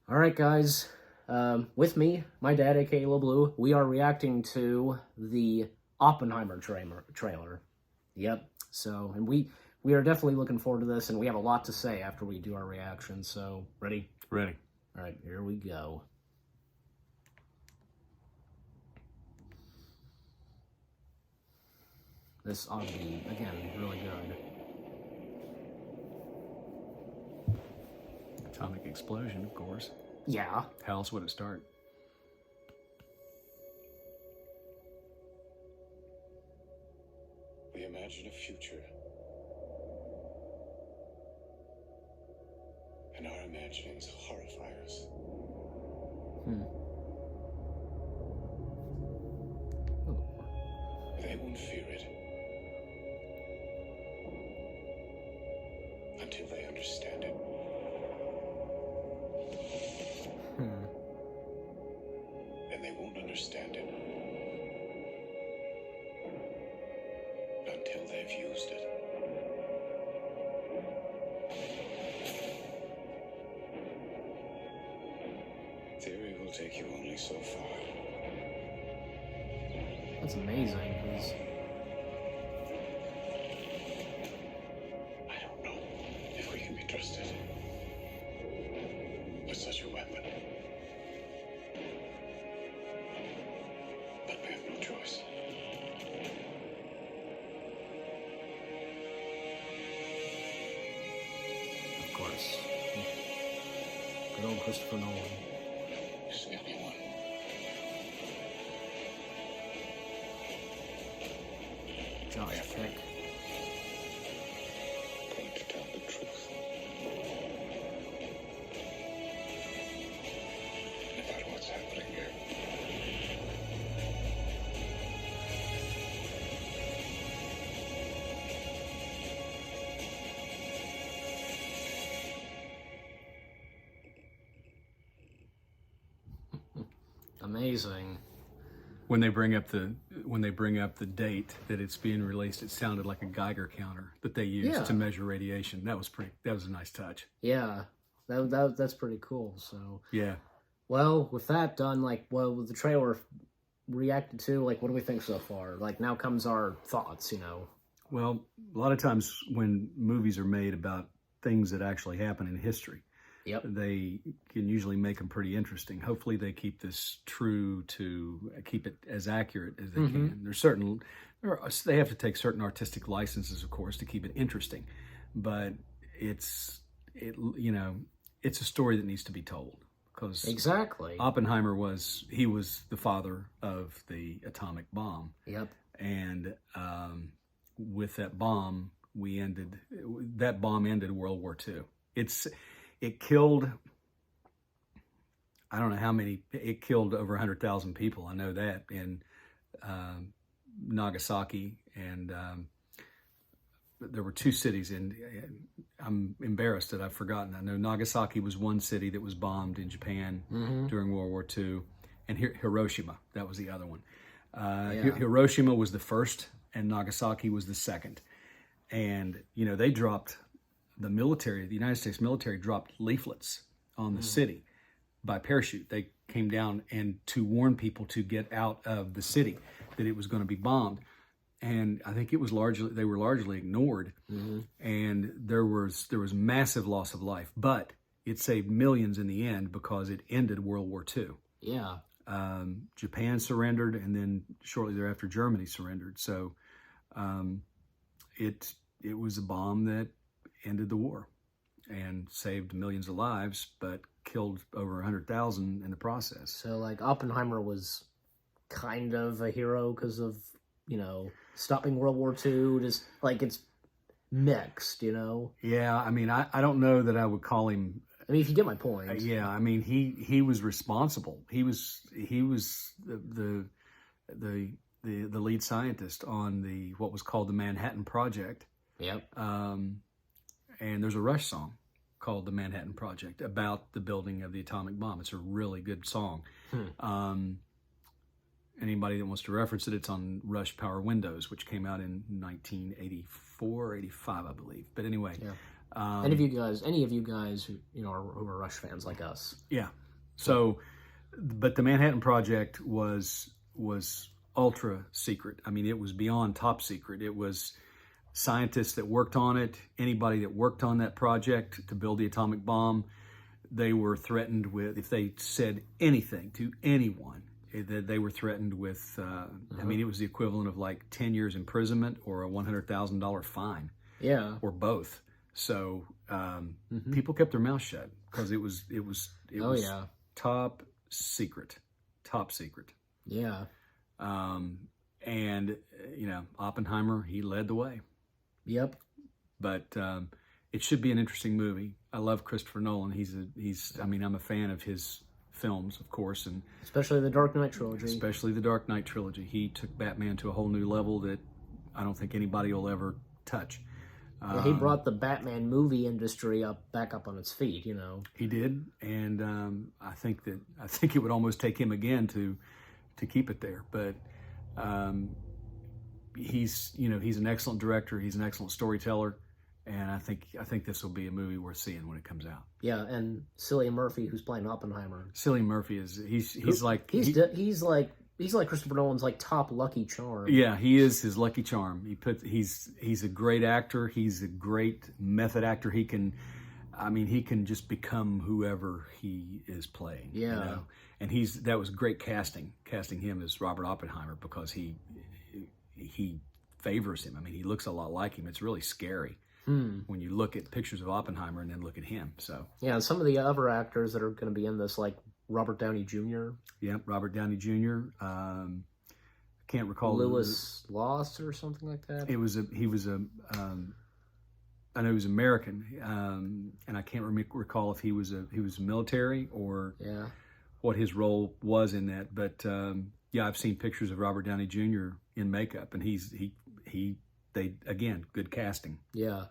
All right, guys. With me, my dad, aka Lil Blue, we are reacting to the Oppenheimer trailer. Yep. So, and we are definitely looking forward to this, and we have a lot to say after we do our reaction. So, ready? Ready. All right, here we go. This ought to be, again, really good. Atomic explosion, of course. Yeah. How else would it start? We imagine a future. And our imaginings horrify us. They won't fear it until they understand it. And they won't understand it until they've used it. Theory will take you only so far. That's amazing, because I don't know if we can be trusted with such a weapon. But we have no choice. of course. Good old Christopher Nolan. He's the only one. Josh Peck. Going to tell the truth about what's happening here. Amazing. When they bring up the date that it's being released, it sounded like a Geiger counter that they used Yeah. to measure radiation. That was a nice touch. Yeah, that's pretty cool. So, Yeah. well, with that done, with the trailer reacted to, what do we think so far? Now comes our thoughts, Well, a lot of times when movies are made about things that actually happen in history, Yep. they can usually make them pretty interesting. Hopefully they keep this true to keep it as accurate as they can. They have to take certain artistic licenses, of course, to keep it interesting, but it's a story that needs to be told, because Exactly. Oppenheimer was the father of the atomic bomb. Yep. And with that bomb, that bomb ended World War II. It killed, I don't know how many, it killed over 100,000 people. I know that in Nagasaki, and there were two cities, and I'm embarrassed that I've forgotten. I know Nagasaki was one city that was bombed in Japan during World War II, and Hiroshima, that was the other one. Hiroshima was the first, and Nagasaki was the second. And, they dropped, the United States military dropped leaflets on the city by parachute. They came down and to warn people to get out of the city, that it was going to be bombed. And I think they were largely ignored. And there was massive loss of life, but it saved millions in the end because it ended World War II. Yeah. Japan surrendered, and then shortly thereafter, Germany surrendered. So it was a bomb that ended the war and saved millions of lives, but killed over 100,000 in the process. So, Oppenheimer was kind of a hero because of, stopping World War II. Just, it's mixed, Yeah, I don't know that I would call him. if you get my point. Yeah, he was responsible. He was the lead scientist on what was called the Manhattan Project. Yep. And there's a Rush song called The Manhattan Project about the building of the atomic bomb. It's a really good song. Anybody that wants to reference it, it's on Rush Power Windows, which came out in 1984, 85, I believe. But anyway, Any of you guys who who are Rush fans like us. Yeah. So, but the Manhattan Project was ultra secret. I mean, it was beyond top secret. It was scientists that worked on it. Anybody that worked on that project to build the atomic bomb, they were threatened with, if they said anything to anyone, they were threatened with, I mean, it was the equivalent of like 10 years imprisonment or a $100,000 fine. Yeah. Or both. So people kept their mouth shut because it was top secret. Yeah. And Oppenheimer, he led the way. Yep. But it should be an interesting movie. I love Christopher Nolan. I'm a fan of his films, of course, and especially the Dark Knight trilogy. He took Batman to a whole new level that I don't think anybody will ever touch. Yeah, he brought the Batman movie industry back up on its feet. He did, and I think it would almost take him again to keep it there. But he's an excellent director. He's an excellent storyteller, and I think this will be a movie worth seeing when it comes out. Yeah, and Cillian Murphy, who's playing Oppenheimer. Cillian Murphy he's like Christopher Nolan's like top lucky charm. Yeah, he is his lucky charm. He's a great actor. He's a great method actor. He can just become whoever he is playing. Yeah. And that was great casting him as Robert Oppenheimer because he favors him. I mean, he looks a lot like him. It's really scary when you look at pictures of Oppenheimer and then look at him. So yeah, and some of the other actors that are going to be in this, like Robert Downey Jr. Yeah, Robert Downey Jr. Can't recall. Lewis Lost or something like that. I know he was American, and I can't recall if he was military or what his role was in that. But I've seen pictures of Robert Downey Jr. in makeup, and they again, good casting. Yeah,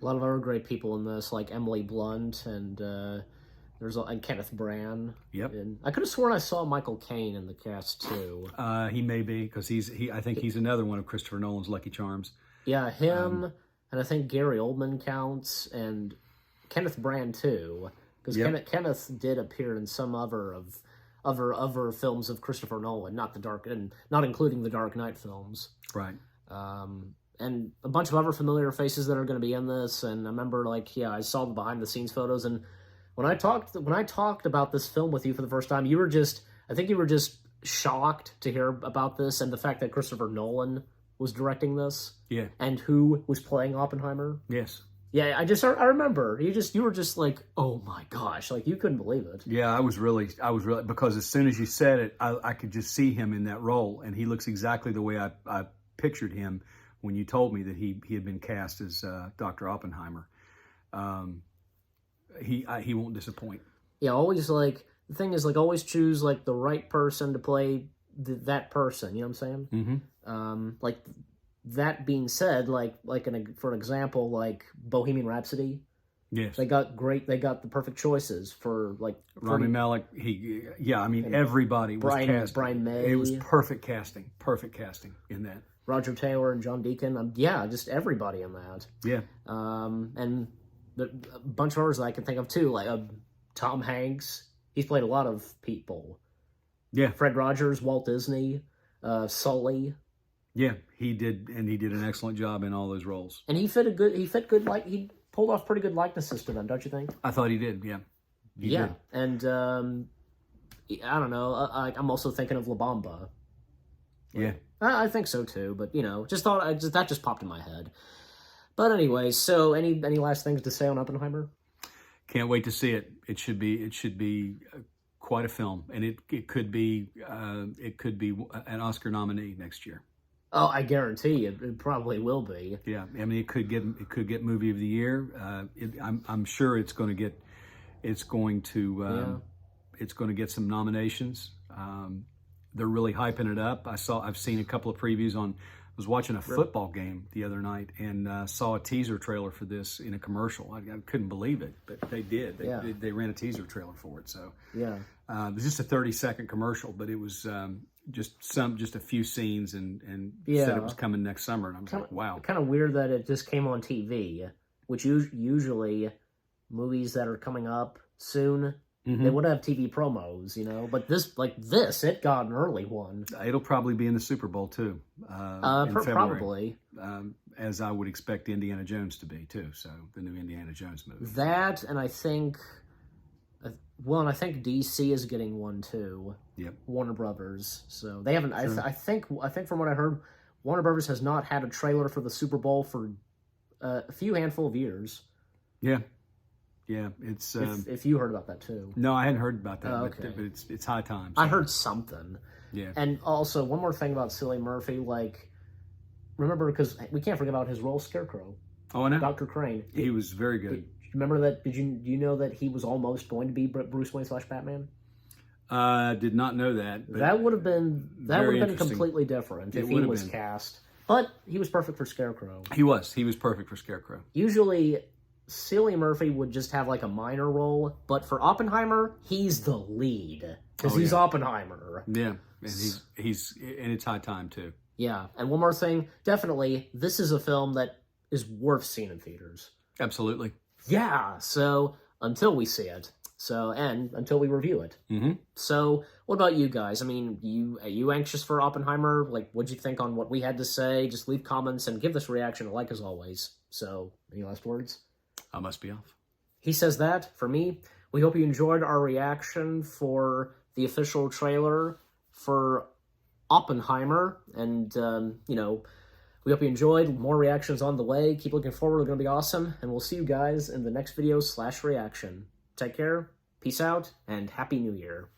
a lot of other great people in this, like Emily Blunt and and Kenneth Branagh. Yep. And I could have sworn I saw Michael Caine in the cast too. He may be because I think he's another one of Christopher Nolan's lucky charms. Yeah, him, and I think Gary Oldman counts, and Kenneth Branagh too, because Kenneth did appear in some other films of Christopher Nolan, not including the Dark Knight films. Right. And a bunch of other familiar faces that are going to be in this. And I remember, I saw the behind the scenes photos, and when I talked about this film with you for the first time, I think you were just shocked to hear about this and the fact that Christopher Nolan was directing this. Yeah. And who was playing Oppenheimer. Yes. Yeah, I remember. You were just like, oh my gosh, like you couldn't believe it. Yeah, I was really because as soon as you said it, I could just see him in that role, and he looks exactly the way I pictured him when you told me that he had been cast as Dr. Oppenheimer. He won't disappoint. Yeah, always the thing is always choose the right person to play that person. You know what I'm saying? Mm-hmm. That being said, for an example, Bohemian Rhapsody. Yes, they got the perfect choices for Rami Malek. Everybody was cast. Brian May. It was perfect casting in that. Roger Taylor and John Deacon. Just everybody in that. Yeah. And a bunch of others that I can think of too, Tom Hanks. He's played a lot of people. Yeah. Fred Rogers, Walt Disney, Sully. Yeah, he did an excellent job in all those roles. And he pulled off pretty good likenesses to them, don't you think? I thought he did, yeah. He did. And I don't know, I'm also thinking of La Bamba. Yeah. I think so too, but that just popped in my head. But anyway, so any last things to say on Oppenheimer? Can't wait to see it. It should be quite a film, and it could be an Oscar nominee next year. Oh, I guarantee you, it probably will be. Yeah, I mean, it could get movie of the year. I'm sure it's going to get some nominations. They're really hyping it up. I've seen a couple of previews on. I was watching a football game the other night and saw a teaser trailer for this in a commercial. I couldn't believe it, but they did. They ran a teaser trailer for it. So yeah, it was just a 30-second commercial, but it was just a few scenes and said it was coming next summer. And I was like, wow, kind of weird that it just came on TV. which usually movies that are coming up soon, Mm-hmm. they would have TV promos, But it got an early one. It'll probably be in the Super Bowl too, in February. Probably. As I would expect Indiana Jones to be too. So the new Indiana Jones movie. That, and I think, and I think DC is getting one too. Yep. Warner Brothers. So they haven't. Sure. I think from what I heard, Warner Brothers has not had a trailer for the Super Bowl for a few handful of years. Yeah. Yeah, it's. If you heard about that too. No, I hadn't heard about that, okay. but it's high time. I heard something. Yeah. And also, one more thing about Cillian Murphy, remember, because we can't forget about his role, Scarecrow. Oh, I know. Dr. Crane. He was very good. Remember that? Do you know that he was almost going to be Bruce Wayne / Batman? Did not know that. But that would have been interesting. completely different if It he would have was been. cast. But he was perfect for Scarecrow. He was perfect for Scarecrow. Usually, Cillian Murphy would just have a minor role, but for Oppenheimer, he's the lead because he's Oppenheimer. Yeah, and and it's high time too. Yeah, and one more thing, definitely, this is a film that is worth seeing in theaters. Absolutely. Yeah, so until we see it, and until we review it. Mm-hmm. So, what about you guys? I mean, are you anxious for Oppenheimer? What'd you think on what we had to say? Just leave comments and give this reaction a like as always. So, any last words? I must be off. He says that. For me, we hope you enjoyed our reaction for the official trailer for Oppenheimer. And, we hope you enjoyed. More reactions on the way. Keep looking forward. They're going to be awesome. And we'll see you guys in the next video /reaction. Take care. Peace out. And Happy New Year.